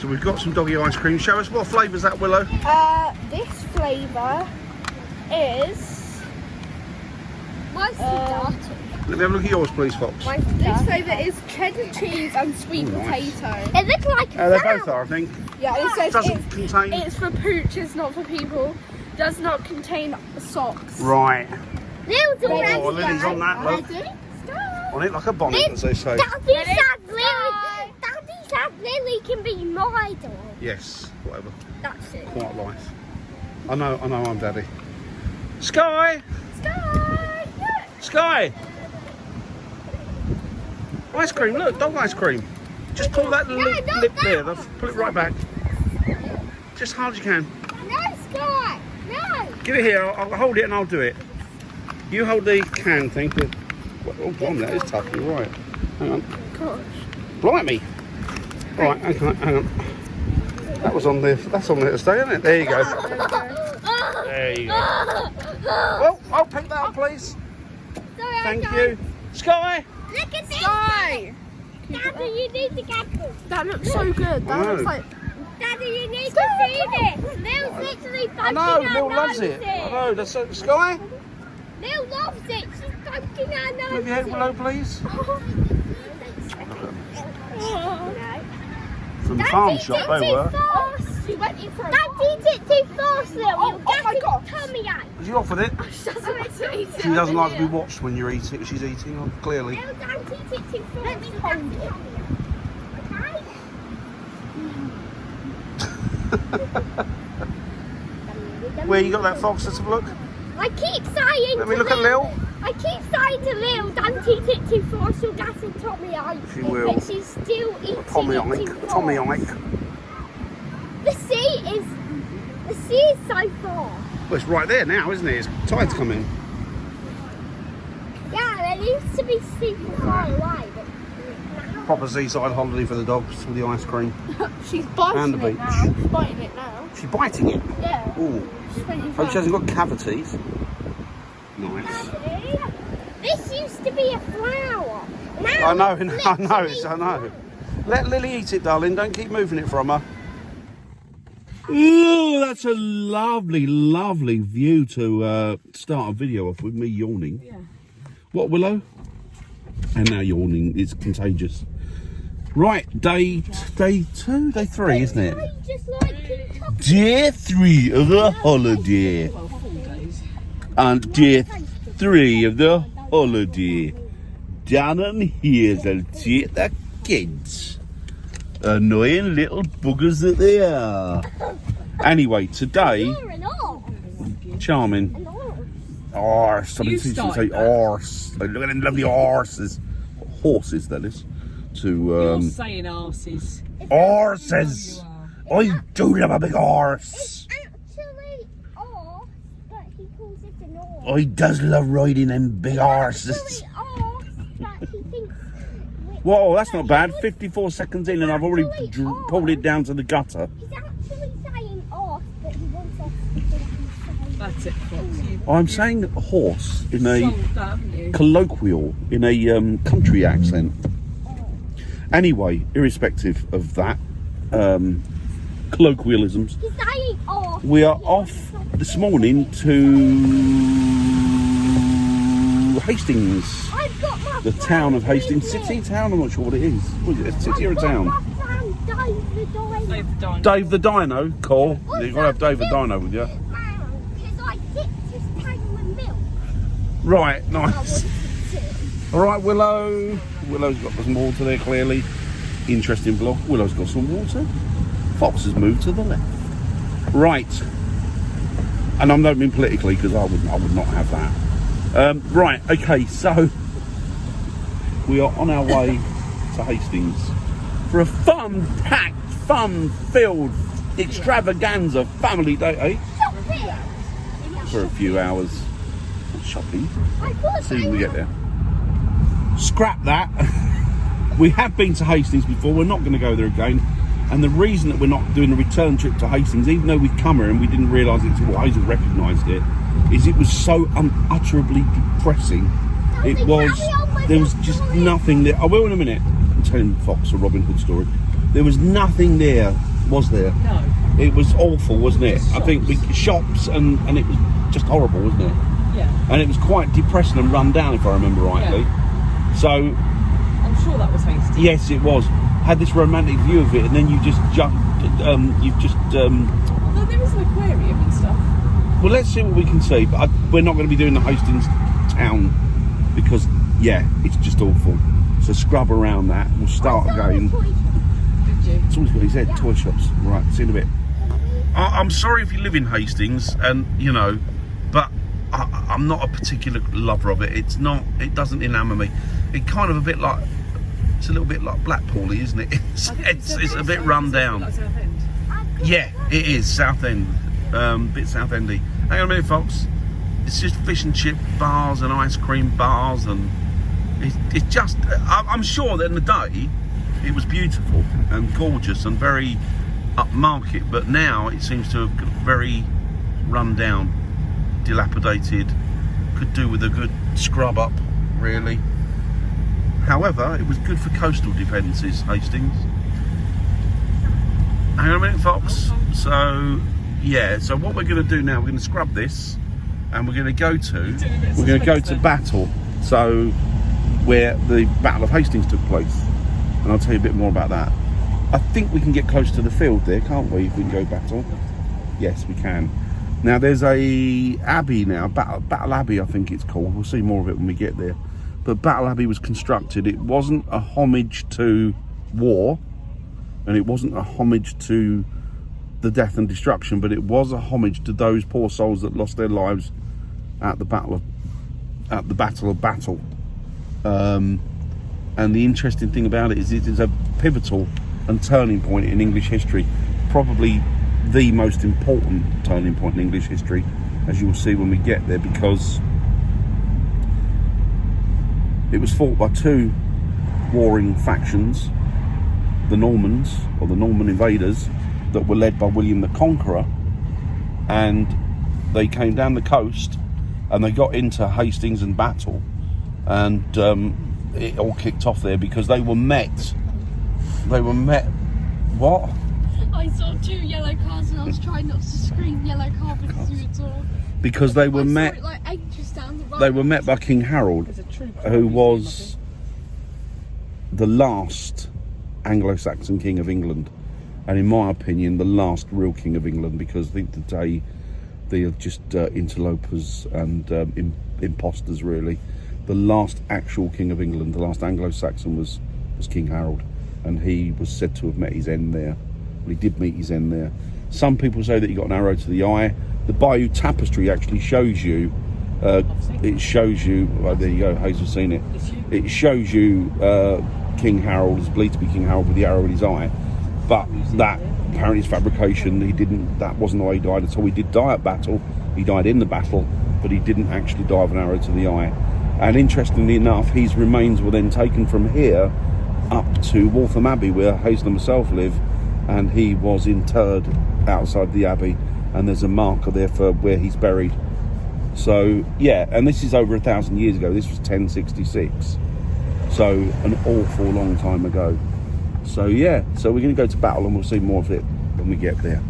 So we've got some doggy ice cream. Show us what flavour's that, Willow? This flavour is... Mine's dark. Let me have a look at yours, please, Fox. This flavour is cheddar cheese and sweet potato. It looks like a They flower. both are, I think. Yeah, it says Doesn't contain... it's for pooches, not for people. Does not contain socks. Right. Lil's already Oh, Lily's on that, look. On it like a bonnet, as they say. Daddy said Lily can be my dog. Yes, whatever. That's it. Quiet life. I know I'm Daddy. Sky! Sky! Sky! Ice cream, look, dog ice cream. Just pull that lip there, pull it right back. Just hard as you can. No, Sky! No! Give it here, I'll hold it and I'll do it. You hold the can thing. Oh, blimey, that is tough, you're right. Hang on. Gosh. Blimey! Right, okay, hang on. That was on there, that's on there to stay, isn't it? There you go. There you go. Well, I'll pick that up, please. Sorry, Thank you. Sky! Look at this! Sky! Daddy, you need to get this. That looks so good. That looks like... Daddy, you need to see this. Lil's literally I punching know, her Lil nose loves it. I know, that's so, Sky? Lil loves it. She's punching her nose. Move your head below, please. From the farm shop, they were. She went in for a Don't eat it too fast, Lil. Oh, You'll oh get my your God. tummy ache. Is you off with it? She doesn't like to eat it. She doesn't like to be watched when you're eating. She's eating, clearly. Lil, don't eat it too fast. Let me hold it. Where you got that, Fox? Let's have a look. I keep saying Let me look at Lil. I keep saying to Lil, don't eat it too fast, she'll get a tummy ache. She will. But she's still eating Tommy it Ike. too fast. Tommy Ike. The sea is so far. Well, it's right there now, isn't it? It's tide's coming. Yeah, it used to be super far away. But Proper seaside holiday for the dogs with the ice cream. She's biting And the it beach. now. She's biting it now. She's biting it. Yeah. Ooh. She's biting Hope she hasn't got cavities. Nice. Daddy, this used to be a flower. Now I know, it's I know, literally I know. Let Lily eat it, darling. Don't keep moving it from her. Ooh, that's a lovely, lovely view to start a video off with, me yawning. Yeah. What, Willow? And now yawning is contagious. Right, day 2, day 3, isn't it? I just like TikTok. Day 3 of the holiday. Well, 4 days. And day 3 of the holiday. Down on here, they'll take the kids. Annoying little buggers that they are. Anyway, today, You're an arse. charming. An arse. Arse. I've been You teaching to started say that. arse. Like, look at them lovely horses. Horses, that is. To, You're saying arses. horses. I do love a big horse. Actually arse, but he calls it an arse. I does love riding them big horses. Actually arse, but he thinks... Whoa, that's not bad. 54 seconds in and I've already pulled it down to the gutter. He's actually saying arse, but he wants us to say... That's it, Fox. You've I'm saying horse in a solved that, haven't you? colloquial, in a country accent. Anyway, irrespective of that, colloquialisms, He's saying arse. we are off this morning to Hastings, I've got my the town of Hastings. City, town, I'm not sure what it is. What is it, a city or a town? Dave the Dino. They've done. Dave the Dino, cool. You've got to have Dave the Dino with you. Because I dipped his tank with milk. Right, I nice. wanted to. All right, Willow. Willow's got some water there, clearly. Interesting vlog. Willow's got some water. Fox has moved to the left. Right. And I don't mean politically, because I would not have that. Right, okay, so we are on our way to Hastings for a fun-packed, fun-filled extravaganza family day, eh? Shopping. For a few hours. Shopping. I thought See when we get there. Scrap that. We have been to Hastings before. We're not going to go there again. And the reason that we're not doing a return trip to Hastings, even though we've come here and we didn't realise it until Hazel recognised it, is it was so unutterably depressing. It was. There was just nothing there. I will in a minute. I'm telling Fox a Robin Hood story. There was nothing there was there? No. It was awful, wasn't it? I think shops and it was just horrible, wasn't it? Yeah. And it was quite depressing and run down, if I remember rightly. So, I'm sure that was Hastings. yes, it was. Had this romantic view of it, and then you just jumped. Although there is an aquarium and stuff. Well, let's see what we can see. But we're not going to be doing the Hastings town because, yeah, it's just awful. So scrub around that. We'll start again. Did you? It's always got his head. Toy shops. Right, see you in a bit. I'm sorry if you live in Hastings, and you know, but I'm not a particular lover of it. It's not. It doesn't enamour me. It kind of a bit like. It's a little bit like Blackpool, isn't it? It's a bit run down. Like Southend. Yeah, it is Southend. Bit Southendy. Hang on a minute, folks. It's just fish and chip bars and ice cream bars, and it's just. I'm sure that in the day, it was beautiful and gorgeous and very upmarket, but now it seems to have got very run down, dilapidated. Could do with a good scrub up, really. However, it was good for coastal defences, Hastings. Hang on a minute, folks. So, yeah. So what we're going to do now, we're going to scrub this, and we're going to go to Battle. So, where the Battle of Hastings took place, and I'll tell you a bit more about that. I think we can get close to the field there, can't we? If we can go Battle. Yes, we can. Now there's a abbey now, Battle Abbey, I think it's called. We'll see more of it when we get there. But Battle Abbey was constructed. It wasn't a homage to war, and it wasn't a homage to the death and destruction, but it was a homage to those poor souls that lost their lives at the Battle of Battle. And the interesting thing about it is a pivotal and turning point in English history, probably the most important turning point in English history, as you will see when we get there, because it was fought by two warring factions, the Normans, or the Norman invaders, that were led by William the Conqueror, and they came down the coast and they got into Hastings and Battle, and it all kicked off there because they were met. What? I saw 2 yellow cars and I was trying not to scream yellow car because you were tall. Because they were met. Like 8 just down the road. They were met by King Harold, There's a troop who was the last Anglo-Saxon king of England, and in my opinion, the last real king of England, because I think today they are just interlopers and imposters, really. The last actual king of England, the last Anglo-Saxon, was King Harold, and he was said to have met his end there. Well, he did meet his end there. Some people say that he got an arrow to the eye. The Bayeux Tapestry actually shows you. It shows you. Well, there you go. Hazel's seen it. It shows you King Harold, is believed to be King Harold with the arrow in his eye, but that apparently is fabrication. He didn't. That wasn't the way he died at all. He did die at battle. He died in the battle, but he didn't actually die with an arrow to the eye. And interestingly enough, his remains were then taken from here up to Waltham Abbey, where Hazel himself lived, and he was interred outside the abbey, and there's a marker there for where he's buried. So yeah, and this is over 1,000 years ago. This was 1066, so an awful long time ago. So yeah, so we're going to go to Battle, and we'll see more of it when we get there.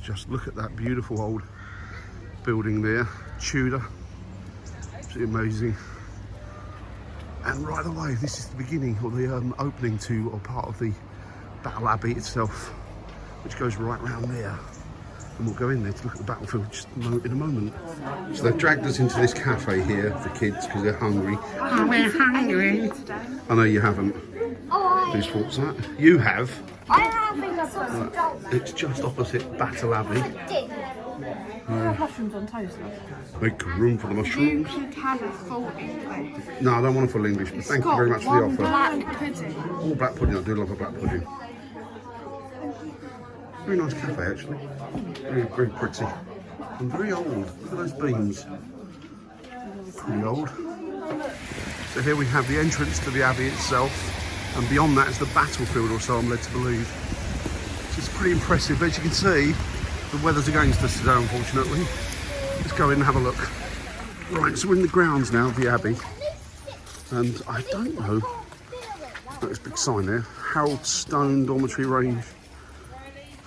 Just look at that beautiful old building there, Tudor. Absolutely amazing. And right away, this is the beginning, or the opening to, or part of the Battle Abbey itself, which goes right round there. And we'll go in there to look at the battlefield just in a moment. So they've dragged us into this cafe here, the kids, because they're hungry. Oh, we're hungry. I know you haven't. Whose fault's that? You have. I haven't got some dogs. It's just opposite Battle Abbey. Mushrooms on toast. Make room for the You mushrooms. could have a full English. No, I don't want a full English, but thank you very much for the offer. Black pudding. Oh, black pudding, I do love a black pudding. Very nice cafe, actually. Very, very pretty. And very old. Look at those beams. Pretty old. So here we have the entrance to the abbey itself, and beyond that is the battlefield, or so I'm led to believe. So it's pretty impressive, but as you can see, the weather's against us today, unfortunately. Let's go in and have a look. Right, so we're in the grounds now of the abbey, and I don't know. There's a big sign there, Harold Stone Dormitory Range.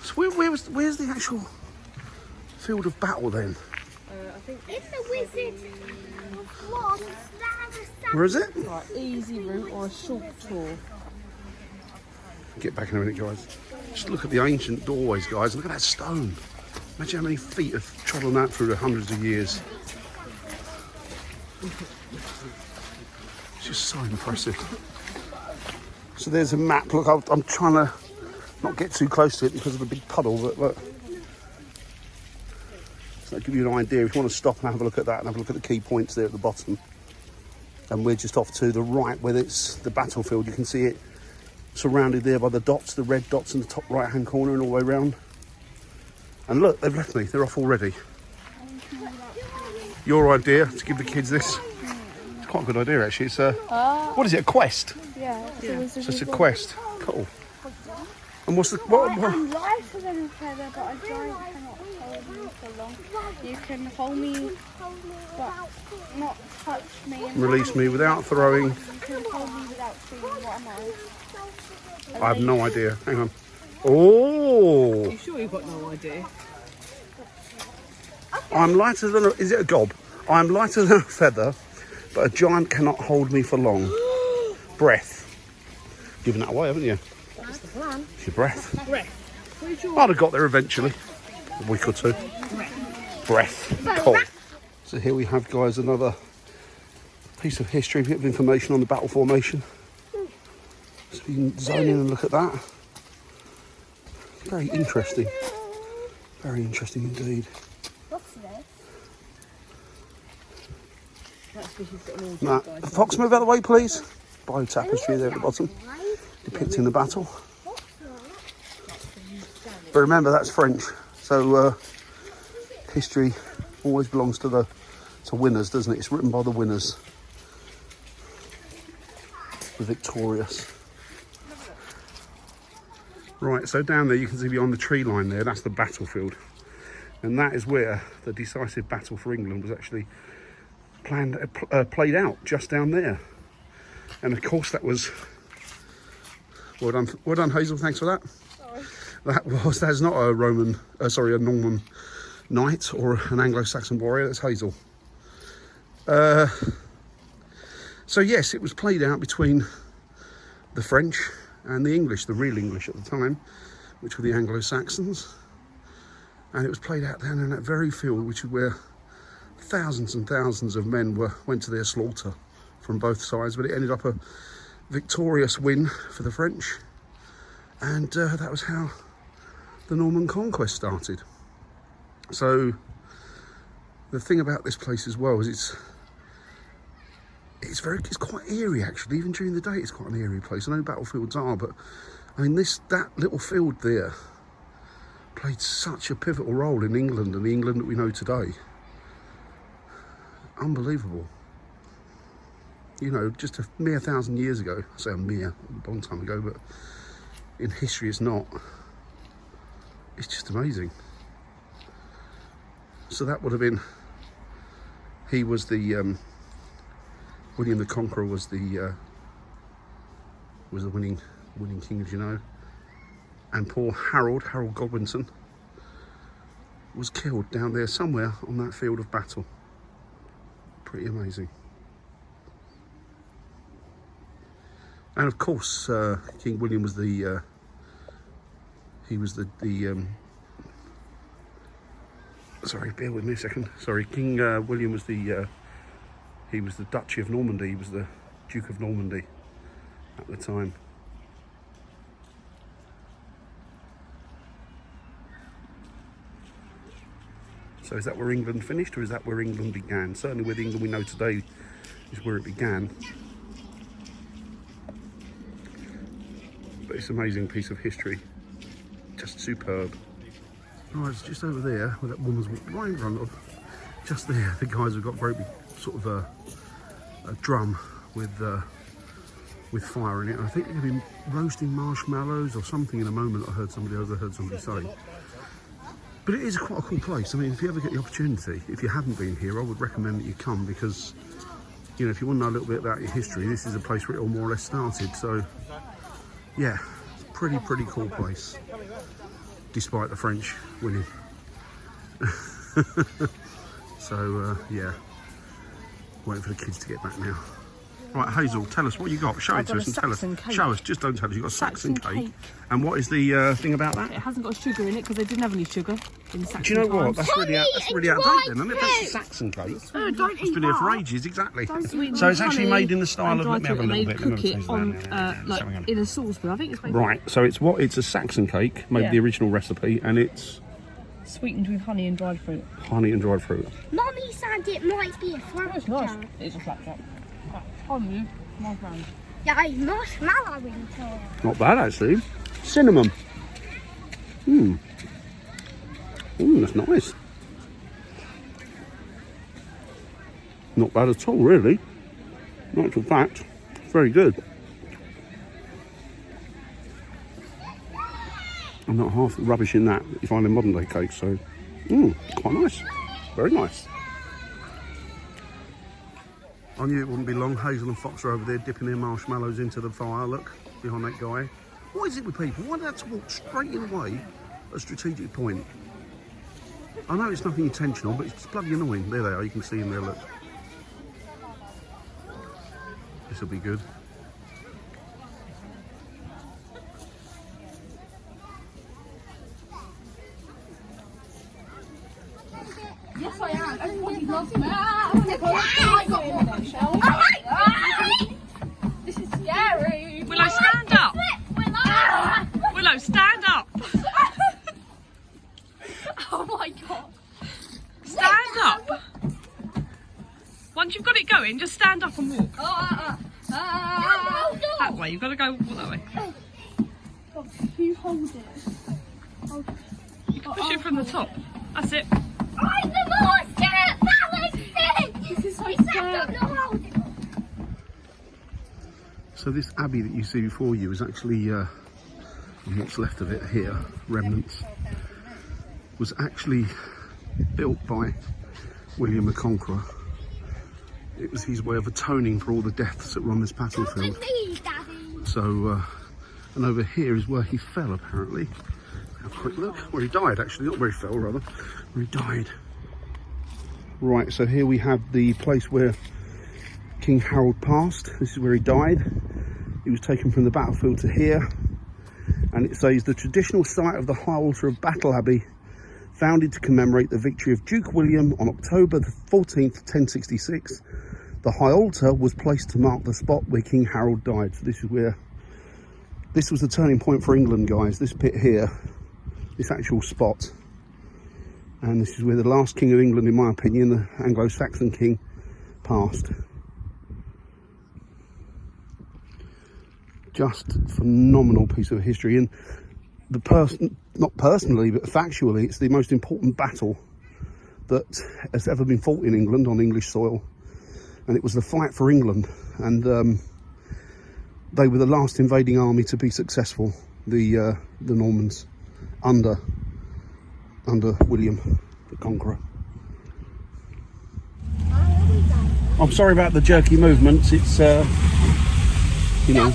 So where's the actual field of battle then? I think In the Wizard of Oz, Where is it? right, easy route or a short tour. Get back in a minute, guys. Just look at the ancient doorways, guys. Look at that stone. Imagine how many feet have trodden that through the hundreds of years. It's just so impressive. So there's a map. Look, I'm trying to not get too close to it because of the big puddle, but look. So that'll give you an idea. If you want to stop and have a look at that and have a look at the key points there at the bottom. And we're just off to the right where it's the battlefield. You can see it surrounded there by the dots, the red dots in the top right hand corner and all the way around. And look, they've left me. They're off already. Your idea to give the kids this? It's quite a good idea, actually. It's a, what is it, a quest? Yeah. So it's a quest. Cool. And what's the... I'm lighter than a feather, but a giant cannot hold me for long. You can hold me, but not touch me. And Release me without throwing. you can hold me without seeing what am I. I have no idea. Hang on. Oh! Are you sure you've got no idea? I'm lighter than a... Is it a gob? I'm lighter than a feather, but a giant cannot hold me for long. Breath. Given that away, haven't you? That's the plan. It's your breath. Breath. Where's your I'd have got there eventually. A week or two. Breath. Cool. So here we have, guys, another piece of history, a bit of information on the battle formation. So you can zone in and look at that. Very interesting. Very interesting indeed. What's this? That's because you've got an order, Now, guys. Fox, move out of the way, please. Bio tapestry there at the bottom, depicting the battle. But remember, that's French, so history always belongs to winners, doesn't it? It's written by the winners, the victorious. Right, so down there you can see beyond the tree line there, that's the battlefield. And that is where the decisive battle for England was actually played out, just down there. And of course that was, well done Hazel, thanks for that. Sorry. That's not a a Norman knight or an Anglo-Saxon warrior, that's Hazel. So yes, it was played out between the French and the English, the real English at the time, which were the Anglo-Saxons. And it was played out down in that very field, which is where thousands and thousands of men went to their slaughter from both sides, but it ended up a victorious win for the French. And that was how the Norman conquest started. So the thing about this place as well is it's quite eerie, actually. Even during the day it's quite an eerie place. I know battlefields are, but I mean that little field there played such a pivotal role in England and the England that we know today. Unbelievable. You know, just a mere 1,000 years ago, I say a long time ago, but in history it's not. It's just amazing. So that would have been, he was the, William the Conqueror was the winning king, as you know. And poor Harold Godwinson, was killed down there somewhere on that field of battle. Pretty amazing. And of course, King William was sorry, bear with me a second. Sorry, King William was he was the Duchy of Normandy. He was the Duke of Normandy at the time. So is that where England finished, or is that where England began? Certainly with the England we know today is where it began. But it's an amazing piece of history. Just superb. Right, it's just over there where that woman's right in front of. Just there, the guys have got very big sort of a drum with fire in it. I think they're going to be roasting marshmallows or something in a moment. I heard somebody say. But it is quite a cool place. I mean, if you ever get the opportunity, if you haven't been here, I would recommend that you come, because, you know, if you want to know a little bit about your history, this is a place where it all more or less started. So, yeah, it's a pretty cool place. despite the French winning. So yeah, waiting for the kids to get back now. Right, Hazel, tell us what you got. Show it to us and tell us. Show us, just don't tell us. You've got Saxon cake. And what is the thing about that? It hasn't got sugar in it because they didn't have any sugar in the Saxon Do you know what? times. That's really out of date then, isn't it? That's a Saxon cake. Oh, don't It's eat been here for that. ages, exactly. Sweetened So it's with actually honey made in the style and of. dry Let me have a fruit, little and bit. they Let me cook it taste on that. like Hang on. in a saucepan. I think it's basically Right, so it's a Saxon cake, made Yeah. the original recipe, and it's sweetened with honey and dried fruit. honey and dried fruit. Mummy said it might be a It's nice. flapjack. It's a flapjack. Honey, my friend. Yeah, it's marshmallow in it. Not bad actually. Cinnamon. That's nice. Not bad at all, really. In actual fact, very good. I'm not half rubbish in that you find in modern day cakes, so quite nice. Very nice. I knew it wouldn't be long. Hazel and Fox are over there dipping their marshmallows into the fire. Look, behind that guy. What is it with people? Why do they have to walk straight in away at a strategic point? I know it's nothing intentional, but it's bloody annoying. There they are, you can see them there, look. This will be good. Yes, I am. Everybody loves me. I got more than Shell. This is scary. Willow, stand up. Willow, stand up. Oh my god. Stand up. Once you've got it going, just stand up and walk. That way. You've got to go walk that way. You hold it. You can push it from the top. That's it. I'm the monster! This is so He sat scary. on the hold. So this abbey that you see before you is actually, what's left of it here, remnants, was actually built by William the Conqueror. It was his way of atoning for all the deaths that were on this battlefield. Please, Daddy. So, and over here is where he fell apparently. Have a quick look. Where he died actually, not where he fell rather, where he died. Right, so here we have the place where King Harold passed. This is where he died. He was taken from the battlefield to here. And it says the traditional site of the High Altar of Battle Abbey, founded to commemorate the victory of Duke William on October the 14th, 1066. The High Altar was placed to mark the spot where King Harold died. So this is where, this was the turning point for England, guys. This bit here, this actual spot. And this is where the last king of England, in my opinion, the Anglo-Saxon king, passed. Just phenomenal piece of history. And the person, not personally, but factually, it's the most important battle that has ever been fought in England on English soil. And it was the fight for England. And they were the last invading army to be successful, the Normans, under William the Conqueror. I'm sorry about the jerky movements. It's you know,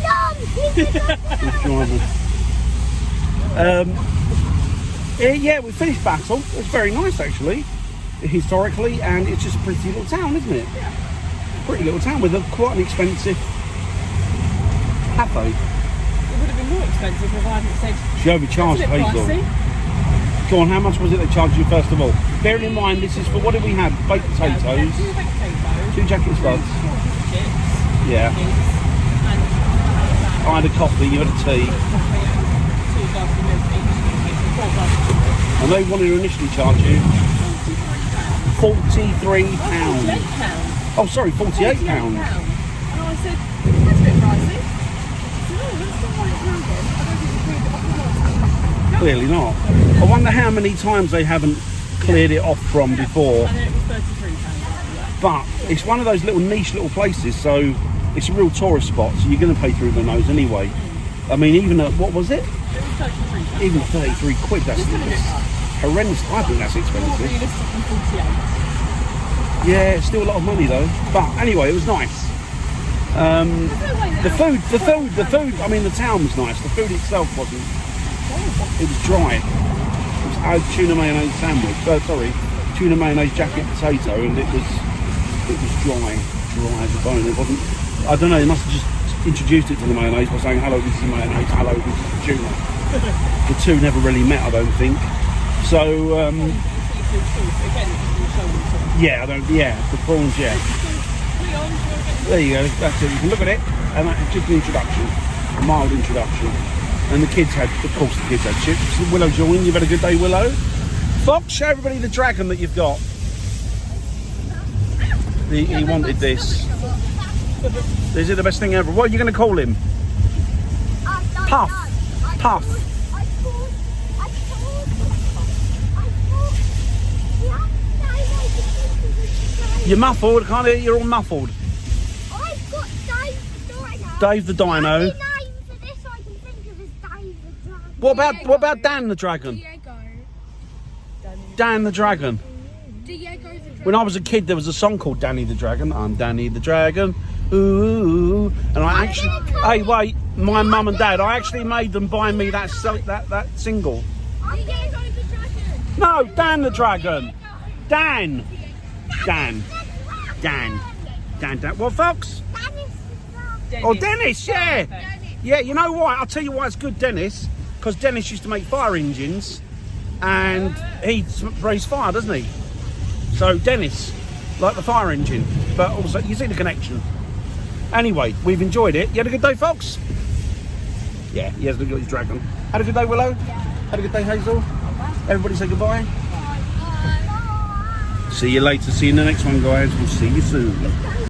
yeah, we finished battle. It was very nice actually, historically, and it's just a pretty little town, isn't it? Yeah. Pretty little town with quite an expensive cafe. It would have been more expensive if I hadn't said. She overcharged It's a bit Hazel. pricey. Go on, how much was it they charged you first of all? Bearing in mind, this is for, what did we have? Baked potatoes, Yeah, two baked potatoes, 2 jacket spuds. chips, Yeah. and I had a coffee, you had a tea. 2 glasses of milk each, 4 glasses of milk. And they wanted to initially charge you £43. £48. Oh, sorry, £48. And I said, that's a bit pricey. She said, oh, that's not what it's now then. I don't think it's cleared it off. Clearly not. I wonder how many times they haven't cleared it off from before. And then it was £33 after that. But it's one of those little niche little places, so it's a real tourist spot, so you're going to pay through the nose anyway. I mean, even at, what was it? It was £33. Even 33 quid, that's horrendous. I think that's More expensive. realistic than 48. Yeah, it's still a lot of money though. But anyway, it was nice. The food, I mean, the town was nice. The food itself wasn't. It was dry. tuna mayonnaise sandwich. Sorry, tuna mayonnaise jacket potato, and it was dry as a bone. It wasn't. I don't know. They must have just introduced it to the mayonnaise by saying, "Hello, this is mayonnaise. Hello, this is tuna." The two never really met, I don't think. So yeah, the prawns, yeah. There you go. That's it. You can look at it, and that's just an introduction, a mild introduction. And the kids had chips. Willow joined. You've had a good day, Willow. Fox, show everybody the dragon that you've got. He wanted this. This is the best thing ever. What are you going to call him? Puff. Puff. You're muffled. I can't hear you. You're all muffled. I've got Dave the Dino. Dave the Dino. The only name for this I can think of is Dave the Dragon. What about Dan the Dragon? Diego. Dan the Dragon. Diego the Dragon. When I was a kid, there was a song called Danny the Dragon. I'm Danny the Dragon. Ooh. And I actually... Hey, wait. My mum and dad, I actually made them buy me that single. Diego the Dragon. No, Dan the Dragon. Dan. What, Fox? Oh, Dennis, yeah. Yeah, you know why? I'll tell you why it's good, Dennis. Because Dennis used to make fire engines. And he sprays fire, doesn't he? So Dennis, like the fire engine. But also, you see the connection. Anyway, we've enjoyed it. You had a good day, Fox? Yeah, he has got his dragon. Had a good day, Willow? Yeah. Had a good day, Hazel? Everybody say goodbye. See you later. See you in the next one, guys. We'll see you soon.